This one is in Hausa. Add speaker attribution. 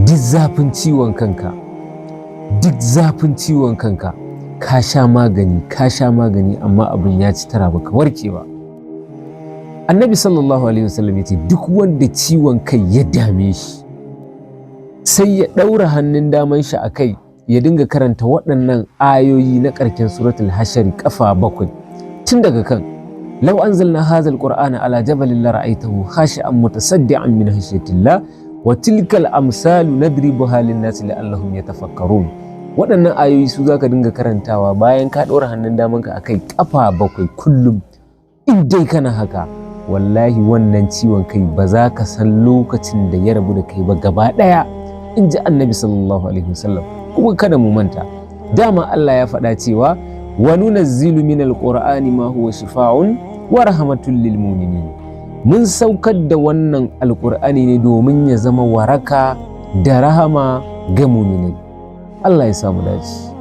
Speaker 1: duk zafin ciwon kanka ka sha magani amma abin ya ci tara baka warke ba. Annabi sallallahu alaihi wasallam ya ce duk wanda ciwon kai ya dame shi sai ya ɗaura hannun daman shi a kai ya dinga karanta waɗannan ayoyi na ƙarshen suratul hashari ƙafa 7 tun daga kan law anzalna hadzal qur'ana ala jabalin la ra'aytahu khashi'an mutasaddian min khashyatillah wa tilkal amsalu nadribuha lin-nasi la'allahum yatafakkarun. Waɗannan ayoyi su zaka dinga karantawa bayan ka ɗaura hannun damanka akai ƙafa 7 kullum. In dai kana haka wallahi wannan ciwon kai ba za ka san lokacin da ya rabu da kai ba gaba ɗaya, in ji annabi sallallahu alaihi wasallam. Kuma kada mu manta dama Allah ya faɗa cewa wa nunazzilu minal qur'ani ma huwa shifaa'un wa rahmatul lil mu'minin. Mun saukar da wannan alqur'ani ne domin ya zama waraka da rahama ga mu'minai. Allah ya samu dace.